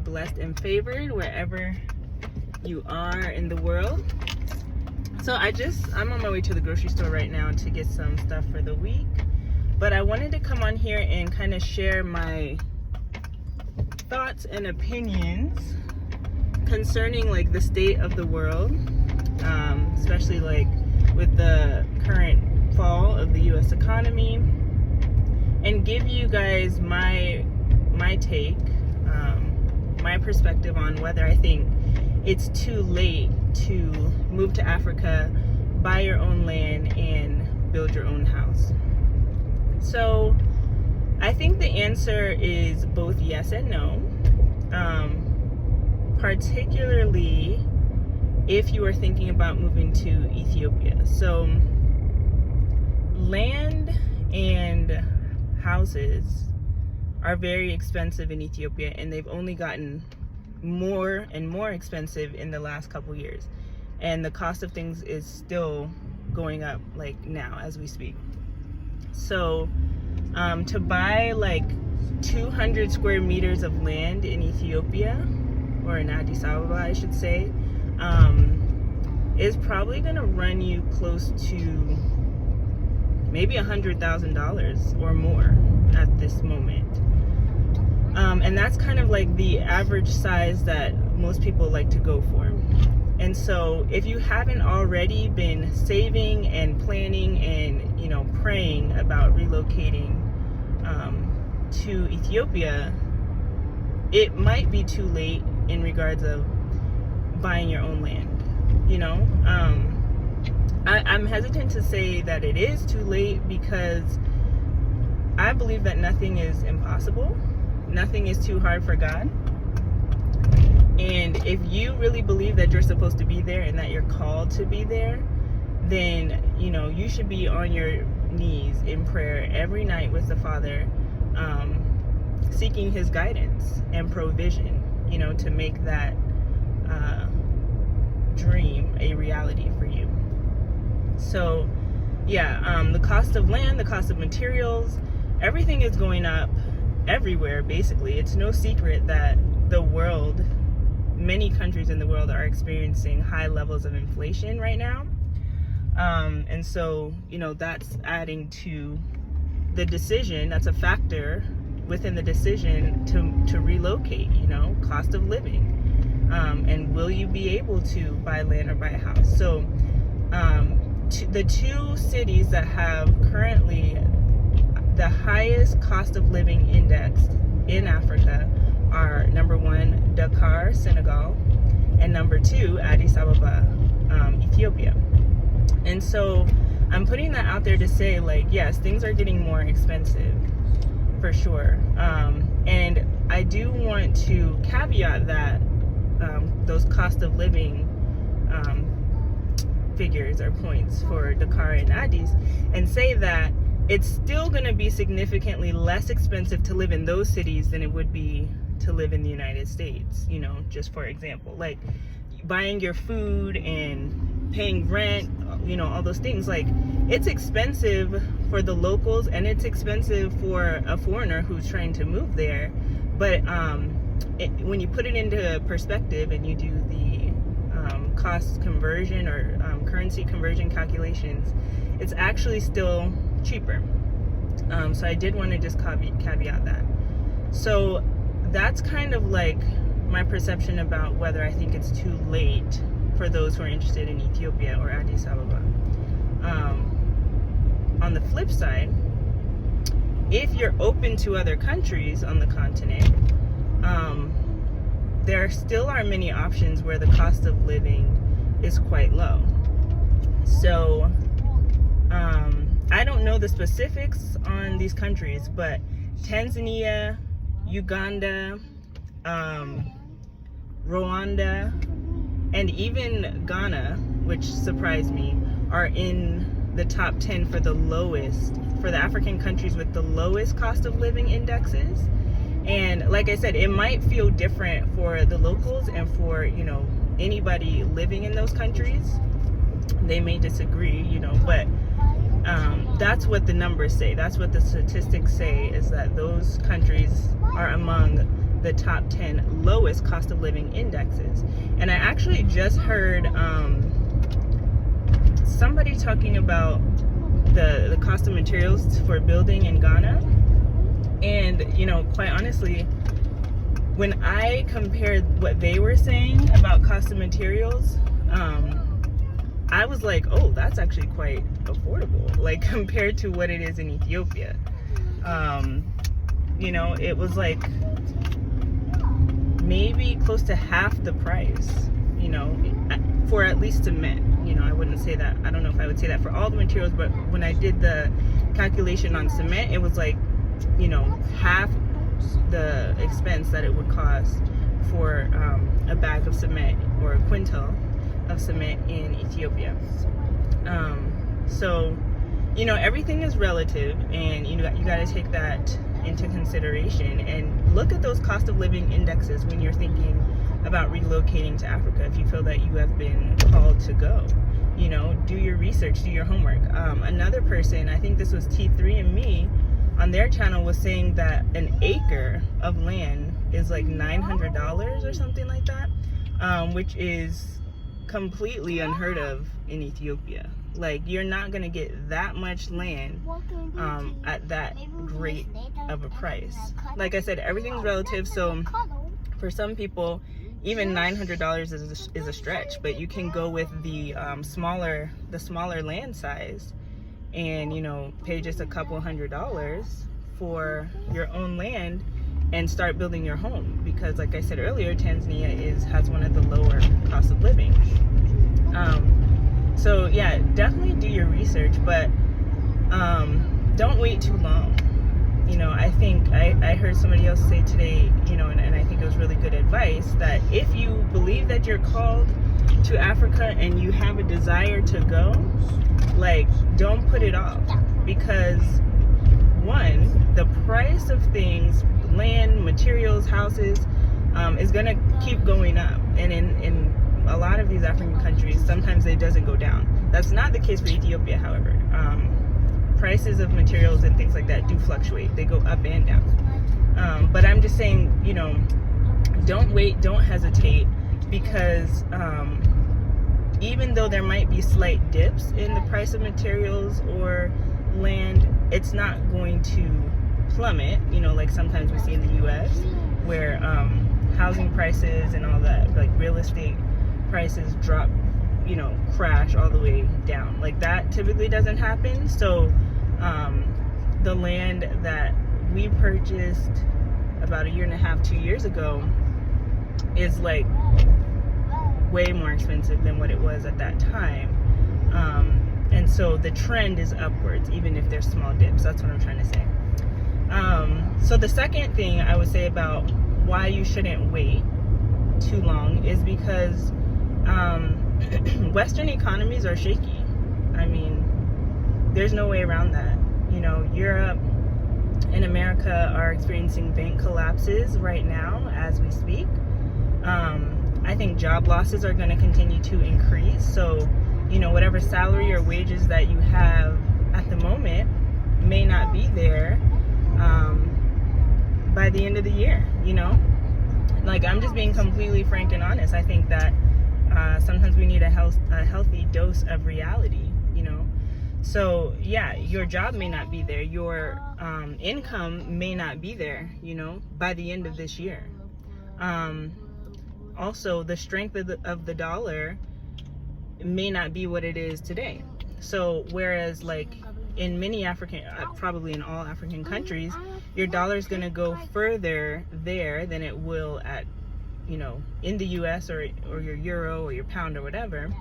blessed and favored wherever you are in the world. So I'm on my way to the grocery store right now to get some stuff for the week. But I wanted to come on here and kind of share my thoughts and opinions concerning like the state of the world, especially like with the current fall of the U.S. economy, and give you guys my take, my perspective on whether I think it's too late to move to Africa, buy your own land, and build your own house. So I think the answer is both yes and no, particularly if you are thinking about moving to Ethiopia. So land and houses are very expensive in Ethiopia, and they've only gotten more and more expensive in the last couple years, and the cost of things is still going up like now as we speak. So to buy like 200 square meters of land in Ethiopia, or in Addis Ababa I should say, is probably going to run you close to maybe $100,000 or more at this moment. And that's kind of like the average size that most people like to go for. And so if you haven't already been saving and planning and, you know, praying about relocating to Ethiopia, it might be too late in regards of buying your own land. You know, I'm hesitant to say that it is too late, because I believe that nothing is impossible. Nothing is too hard for God. And if you really believe that you're supposed to be there and that you're called to be there, then, you know, you should be on your knees in prayer every night with the Father, seeking his guidance and provision, you know, to make that dream a reality for you. So yeah, the cost of land, the cost of materials, everything is going up everywhere. Basically, it's no secret that the world, many countries in the world, are experiencing high levels of inflation right now, and so, you know, that's adding to the decision. That's a factor within the decision to relocate. You know, cost of living, and will you be able to buy land or buy a house? So the two cities that have currently the highest cost of living index in Africa are, number one, Dakar, Senegal, and number two, Addis Ababa, Ethiopia. And so I'm putting that out there to say, like, yes, things are getting more expensive for sure. And I do want to caveat that those cost of living figures or points for Dakar and Addis, and say that it's still going to be significantly less expensive to live in those cities than it would be to live in the United States. You know, just for example, like buying your food and paying rent, you know, all those things, like it's expensive for the locals and it's expensive for a foreigner who's trying to move there. But when you put it into perspective and you do the cost conversion or currency conversion calculations, it's actually still cheaper. So I did want to just caveat that. So that's kind of like my perception about whether I think it's too late for those who are interested in Ethiopia or Addis Ababa. On the flip side, if you're open to other countries on the continent, there still are many options where the cost of living is quite low. So I don't know the specifics on these countries, but Tanzania, Uganda, Rwanda, and even Ghana, which surprised me, are in the top 10 for the lowest, for the African countries with the lowest cost of living indexes. And like I said, it might feel different for the locals and for, you know, anybody living in those countries. They may disagree, you know, but that's what the numbers say. That's what the statistics say, is that those countries are among the top 10 lowest cost of living indexes. And I actually just heard somebody talking about the cost of materials for building in Ghana. And, you know, quite honestly, when I compared what they were saying about cost of materials, I was like, oh, that's actually quite affordable, like compared to what it is in Ethiopia. You know, it was like maybe close to half the price, you know, for at least cement. You know, I wouldn't say that. I don't know if I would say that for all the materials, but when I did the calculation on cement, it was like, you know, half the expense that it would cost for a bag of cement or a quintal of cement in Ethiopia. So, you know, everything is relative, and you got to take that into consideration and look at those cost of living indexes when you're thinking about relocating to Africa. If you feel that you have been called to go, you know, do your research, do your homework. Another person, I think this was T3andMe, on their channel was saying that an acre of land is like $900 or something like that, which is completely unheard of in Ethiopia. Like, you're not gonna get that much land at that great of a price. Like I said, everything's relative. So for some people, even $900 is a stretch. But you can go with the smaller land size, and, you know, pay just a couple $100s for your own land and start building your home. Because, like I said earlier, Tanzania has one of the lower cost of living. So yeah, definitely do your research, but don't wait too long. You know, I think I heard somebody else say today, you know, and I think it was really good advice, that if you believe that you're called to Africa and you have a desire to go, like, don't put it off. Because one, the price of things, land, materials, houses, is gonna keep going up. And in a lot of these African countries, sometimes it doesn't go down. That's not the case for Ethiopia, however. Prices of materials and things like that do fluctuate. They go up and down. But I'm just saying, you know, don't wait, don't hesitate, because even though there might be slight dips in the price of materials or land, it's not going to plummet, you know, like sometimes we see in the US, where housing prices and all that, like real estate prices drop, you know, crash all the way down. Like, that typically doesn't happen. So the land that we purchased about 1.5 years, 2 years ago is like way more expensive than what it was at that time. And so the trend is upwards, even if there's small dips. That's what I'm trying to say. So the second thing I would say about why you shouldn't wait too long is because Western economies are shaky. I mean, there's no way around that. You know, Europe and America are experiencing bank collapses right now as we speak. I think job losses are going to continue to increase. So, you know, whatever salary or wages that you have at the moment may not be there by the end of the year, you know? Like, I'm just being completely frank and honest. I think that sometimes we need a healthy dose of reality, you know? So, yeah, your job may not be there. Your income may not be there, you know, by the end of this year. Also, the strength of the dollar may not be what it is today. So, whereas, like, in many African, probably in all African countries, your dollar is going to go further there than it will at, you know, in the US or your euro or your pound or whatever.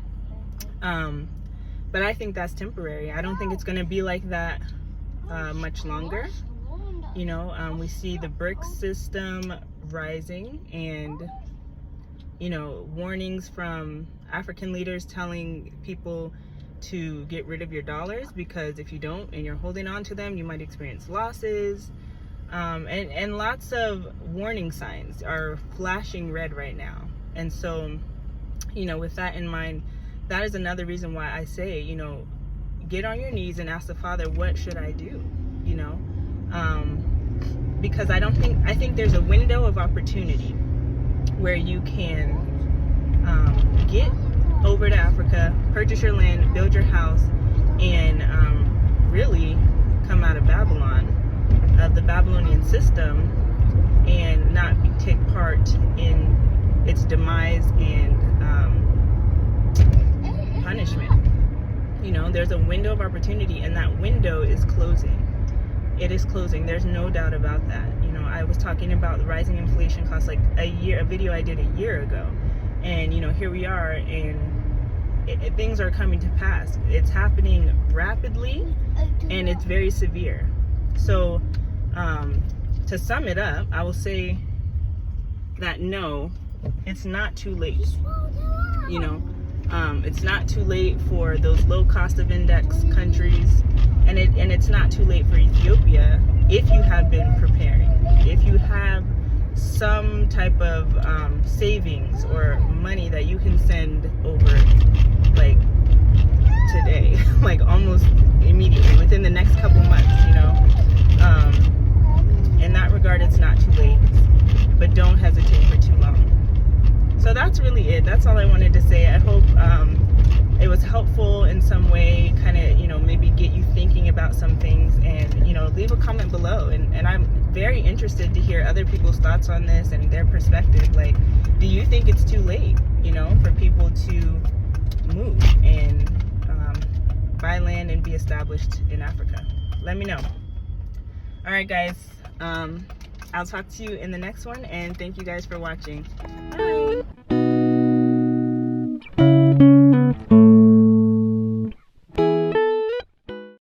But I think that's temporary. I don't think it's going to be like that much longer. You know, we see the BRICS system rising, and, you know, warnings from African leaders telling people to get rid of your dollars, because if you don't and you're holding on to them, you might experience losses. And lots of warning signs are flashing red right now. And so, you know, with that in mind, that is another reason why I say, you know, get on your knees and ask the Father, what should I do? You know, because I think there's a window of opportunity where you can get over to Africa, purchase your land, build your house, and really come out of Babylon, of the Babylonian system, and not take part in its demise and punishment. You know, there's a window of opportunity, and that window is closing. It is closing. There's no doubt about that. You know, I was talking about the rising inflation costs like a video I did a year ago, and you know, here we are, and things are coming to pass. It's happening rapidly, and it's very severe. So to sum it up, I will say that no, it's not too late. You know, it's not too late for those low cost of index countries, and it's not too late for Ethiopia if you have been preparing, if you have some type of savings or money that you can send over like today, like almost immediately, within the next couple months, you know. In that regard, it's not too late, but don't hesitate for too long. So that's really it. That's all I wanted to say. I hope it was helpful in some way, kind of, you know, maybe get you thinking about some things, and, you know, leave a comment below. And I'm very interested to hear other people's thoughts on this and their perspective. Like, do you think it's too late, you know, for people to move and buy land and be established in Africa? Let me know. All right, guys. I'll talk to you in the next one, and thank you guys for watching. Bye.